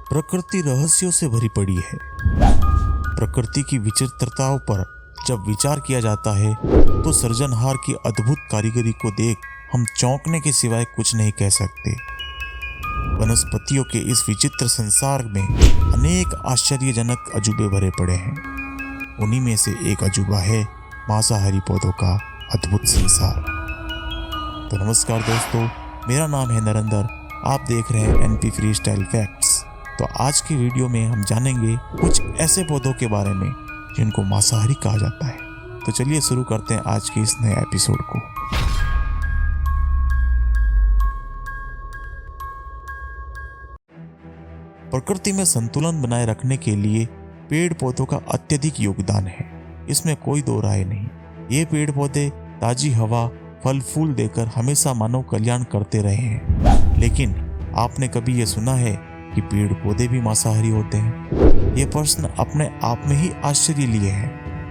प्रकृति रहस्यों से भरी पड़ी है। प्रकृति की विचित्रताओं पर जब विचार किया जाता है तो सृजनहार की अद्भुत कारीगरी को देख हम चौंकने के सिवाय कुछ नहीं कह सकते। वनस्पतियों के इस विचित्र संसार में अनेक आश्चर्यजनक अजूबे भरे पड़े हैं। उन्हीं में से एक अजूबा है मांसाहारी पौधों का अद्भुत संसार। तो नमस्कार दोस्तों, मेरा नाम है नरेंद्र। आप देख रहे हैं एनपी फ्री स्टाइल फैक्ट्स। तो आज की वीडियो में हम जानेंगे कुछ ऐसे पौधों के बारे में जिनको मांसाहारी कहा जाता है। तो चलिए शुरू करते हैं आज के इस नए एपिसोड को। प्रकृति में संतुलन बनाए रखने के लिए पेड़ पौधों का अत्यधिक योगदान है, इसमें कोई दो राय नहीं। ये पेड़ पौधे ताजी हवा, फल फूल देकर हमेशा मानव कल्याण करते रहे हैं। लेकिन आपने कभी ये सुना है कि पेड़ पौधे भी मांसाहारी होते हैं? ये प्रश्न अपने आप में ही आश्चर्य लिए है,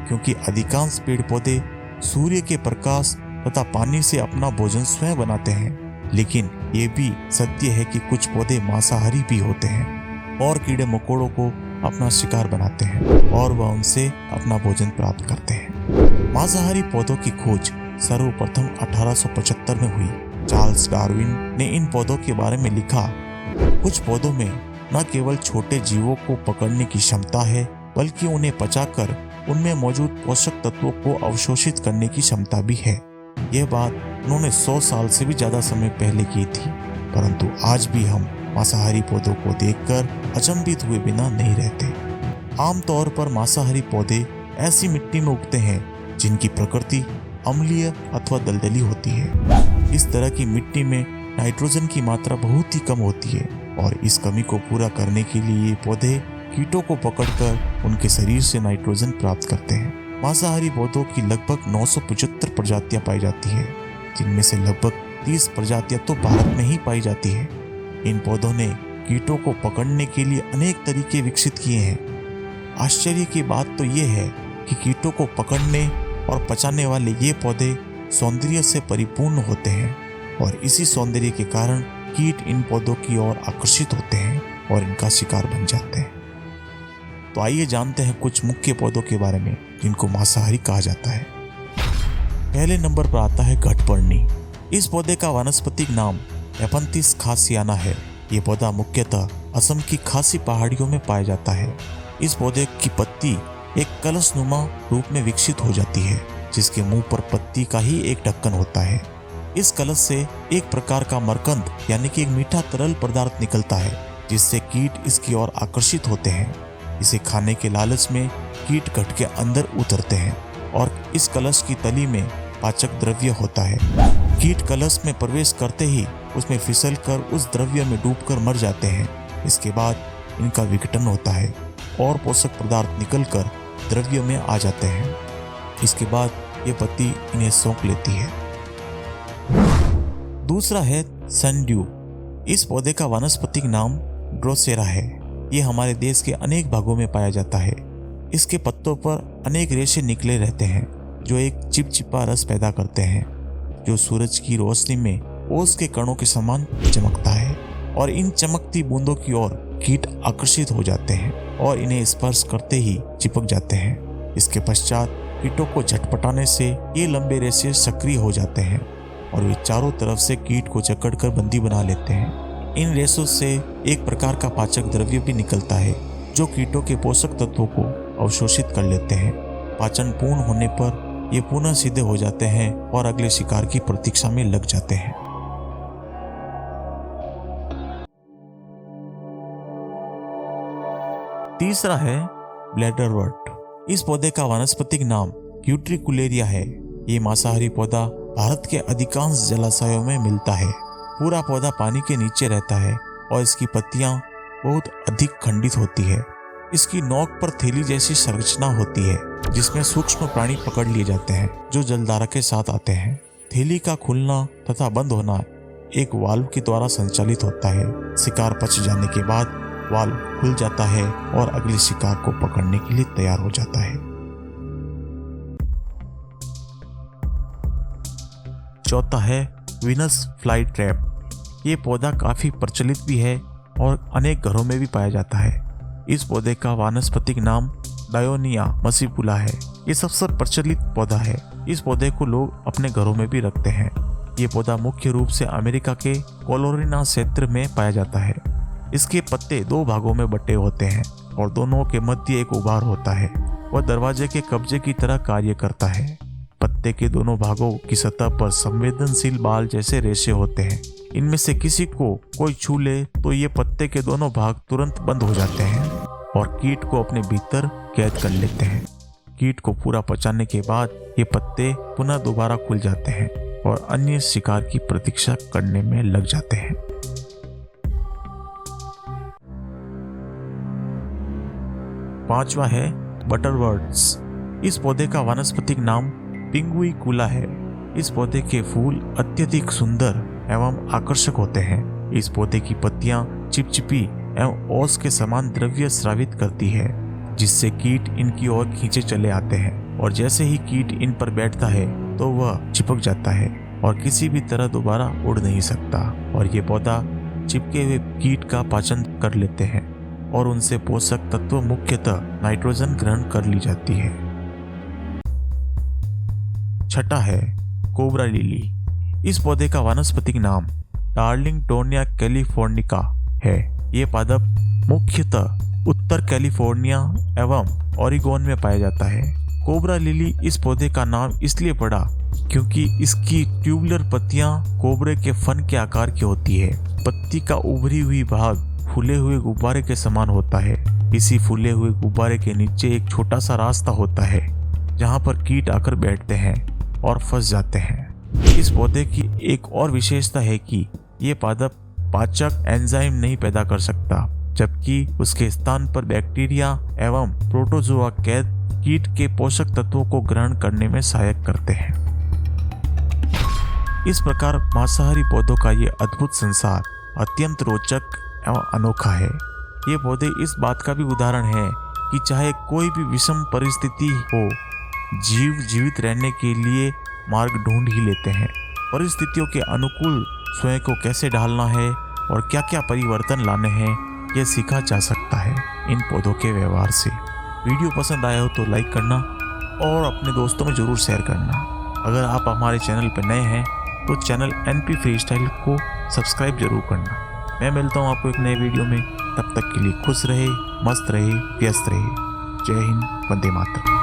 क्योंकि अधिकांश पेड़ पौधे सूर्य के प्रकाश तथा पानी से अपना भोजन स्वयं बनाते हैं। लेकिन ये भी सत्य है कि कुछ पौधे मांसाहारी भी होते हैं और कीड़े मकोड़ों को अपना शिकार बनाते हैं और वह उनसे अपना भोजन प्राप्त करते हैं। मांसाहारी पौधों की खोज सर्वप्रथम 1875 में हुई। चार्ल्स डार्विन ने इन पौधों के बारे में लिखा, कुछ पौधों में न केवल छोटे जीवों को पकड़ने की क्षमता है, बल्कि उन्हें पचाकर उनमें मौजूद पोषक तत्वों को अवशोषित करने की क्षमता भी है। यह बात उन्होंने 100 साल से भी ज्यादा समय पहले की थी, परंतु आज भी हम मांसाहारी पौधों को देखकर अचंभित हुए बिना नहीं रहते। आमतौर पर मांसाहारी पौधे ऐसी मिट्टी में उगते हैं जिनकी प्रकृति अम्लीय अथवा दलदली होती है। इस तरह की मिट्टी में नाइट्रोजन की मात्रा बहुत ही कम होती है और इस कमी को पूरा करने के लिए ये पौधे कीटों को पकड़कर उनके शरीर से नाइट्रोजन प्राप्त करते हैं। मांसाहारी पौधों की लगभग 975 प्रजातियां पाई जाती है, जिनमें से लगभग 30 प्रजातियां तो भारत में ही पाई जाती है। इन पौधों ने कीटों को पकड़ने के लिए अनेक तरीके विकसित किए हैं। आश्चर्य की बात तो ये है कि कीटों को पकड़ने और पचाने वाले ये पौधे सौंदर्य से परिपूर्ण होते हैं और इसी सौंदर्य के कारण कीट इन पौधों की ओर आकर्षित होते हैं और इनका शिकार बन जाते हैं। तो आइए जानते हैं कुछ मुख्य पौधों के बारे में जिनको मांसाहारी कहा जाता है। पहले नंबर पर आता है घटपर्णी। इस पौधे का वानस्पतिक नाम एपंथिस खासियाना है। ये पौधा मुख्यतः असम की खासी पहाड़ियों में पाया जाता है। इस पौधे की पत्ती एक कलशनुमा रूप में विकसित हो जाती है, जिसके मुंह पर पत्ती का ही एक ढक्कन होता है। इस कलश से एक प्रकार का मरकंद यानी कि एक मीठा तरल पदार्थ निकलता है, जिससे कीट इसकी ओर आकर्षित होते हैं। इसे खाने के लालच में कीट घट के अंदर उतरते हैं और इस कलश की तली में पाचक द्रव्य होता है। कीट कलश में प्रवेश करते ही उसमें फिसल कर उस द्रव्य में डूबकर मर जाते हैं। इसके बाद इनका विघटन होता है और पोषक पदार्थ निकलकर द्रव्य में आ जाते हैं। इसके बाद ये पत्ती इन्हें सौंप लेती है। दूसरा है सनड्यू। इस पौधे का वानस्पतिक नाम ड्रोसेरा है। ये हमारे देश के अनेक भागों में पाया जाता है। इसके पत्तों पर अनेक रेशे निकले रहते हैं जो एक चिपचिपा रस पैदा करते हैं, जो सूरज की रोशनी में ओस के कणों के समान चमकता है और इन चमकती बूंदों की ओर कीट आकर्षित हो जाते हैं और इन्हें स्पर्श करते ही चिपक जाते हैं। इसके पश्चात कीटों को झटपटाने से ये लंबे रेशे सक्रिय हो जाते हैं और वे चारों तरफ से कीट को जकड़कर बंदी बना लेते हैं। इन रेशों से एक प्रकार का पाचक द्रव्य भी निकलता है जो कीटों के पोषक तत्वों को अवशोषित कर लेते हैं। पाचन पूर्ण होने पर ये पुनः सीधे हो जाते हैं और अगले शिकार की प्रतीक्षा में लग जाते हैं। तीसरा है ब्लैडरवर्ट। इस पौधे का वानस्पतिक नाम क्यूट्रिकुलेरिया है। ये मांसाहारी पौधा भारत के अधिकांश जलाशयों में मिलता है। पूरा पौधा पानी के नीचे रहता है और इसकी पत्तियां बहुत अधिक खंडित होती है। इसकी नोक पर थैली जैसी संरचना होती है, जिसमें सूक्ष्म प्राणी पकड़ लिए जाते हैं जो जलधारा के साथ आते हैं। थैली का खुलना तथा बंद होना एक वाल्व के द्वारा संचालित होता है। शिकार पच जाने के बाद वाल्व खुल जाता है और अगले शिकार को पकड़ने के लिए तैयार हो जाता है। चौथा है वीनस फ्लाई ट्रैप। ये पौधा काफी प्रचलित भी है और अनेक घरों में भी पाया जाता है। इस पौधे का वानस्पतिक नाम डायोनिया मसीपुला है। ये सबसे प्रचलित पौधा है। इस पौधे को लोग अपने घरों में भी रखते हैं। ये पौधा मुख्य रूप से अमेरिका के कोलोराडो क्षेत्र में पाया जाता है। इसके पत्ते 2 भागों में बटे होते हैं और दोनों के मध्य एक उभार होता है। वह दरवाजे के कब्जे की तरह कार्य करता है। पत्ते के दोनों भागों की सतह पर संवेदनशील बाल जैसे रेशे होते हैं। इनमें से किसी को कोई छू ले तो ये पत्ते के दोनों भाग तुरंत बंद हो जाते हैं और कीट को अपने भीतर कैद कर लेते हैं। कीट को पूरा पचाने के बाद ये पत्ते पुनः दोबारा खुल जाते हैं और अन्य शिकार की प्रतीक्षा करने में लग जाते हैं। पांचवा है बटरवर्ड्स। इस पौधे का वानस्पतिक नाम पिंगुइकुला है। इस पौधे के फूल अत्यधिक सुंदर एवं आकर्षक होते हैं। इस पौधे की पत्तियां चिपचिपी एवं ओस के समान द्रव्य स्रावित करती है, जिससे कीट इनकी ओर खींचे चले आते हैं और जैसे ही कीट इन पर बैठता है तो वह चिपक जाता है और किसी भी तरह दोबारा उड़ नहीं सकता। और ये पौधा चिपके हुए कीट का पाचन कर लेते हैं और उनसे पोषक तत्व मुख्यतः नाइट्रोजन ग्रहण कर ली जाती है। छठा है कोबरा लिली। इस पौधे का वानस्पतिक नाम डार्लिंगटोनिया कैलिफोर्निका है। ये पादप मुख्यतः उत्तर कैलिफोर्निया एवं ओरेगोन में पाया जाता है। कोबरा लिली इस पौधे का नाम इसलिए पड़ा क्योंकि इसकी ट्यूबुलर पत्तियां कोबरे के फन के आकार की होती है। पत्ती का उभरी हुई भाग फूले हुए गुब्बारे के समान होता है। इसी फूले हुए गुब्बारे के नीचे एक छोटा सा रास्ता होता है जहां पर कीट आकर बैठते हैं और फंस जाते हैं। इस पौधे की एक और विशेषता है कि ये पादप पाचक एंजाइम नहीं पैदा कर सकता, जबकि उसके स्थान पर बैक्टीरिया एवं प्रोटोजोआ कैद कीट के पोषक तत्वों को ग्रहण करने में सहायक करते हैं। इस प्रकार मांसाहारी पौधों का ये अद्भुत संसार अत्यंत रोचक एवं अनोखा है। ये पौधे इस बात का भी उदाहरण है कि चाहे कोई भी विषम परिस्थिति हो, जीव जीवित रहने के लिए मार्ग ढूंढ ही लेते हैं। परिस्थितियों के अनुकूल स्वयं को कैसे ढालना है और क्या क्या परिवर्तन लाने हैं, यह सीखा जा सकता है इन पौधों के व्यवहार से। वीडियो पसंद आया हो तो लाइक करना और अपने दोस्तों में जरूर शेयर करना। अगर आप हमारे चैनल पर नए हैं तो चैनल NP फ्रीस्टाइल को सब्सक्राइब जरूर करना। मैं मिलता हूँ आपको एक नए वीडियो में। तब तक के लिए खुश रहे, मस्त रहे, व्यस्त रहे। जय हिंद, वंदे मातरम।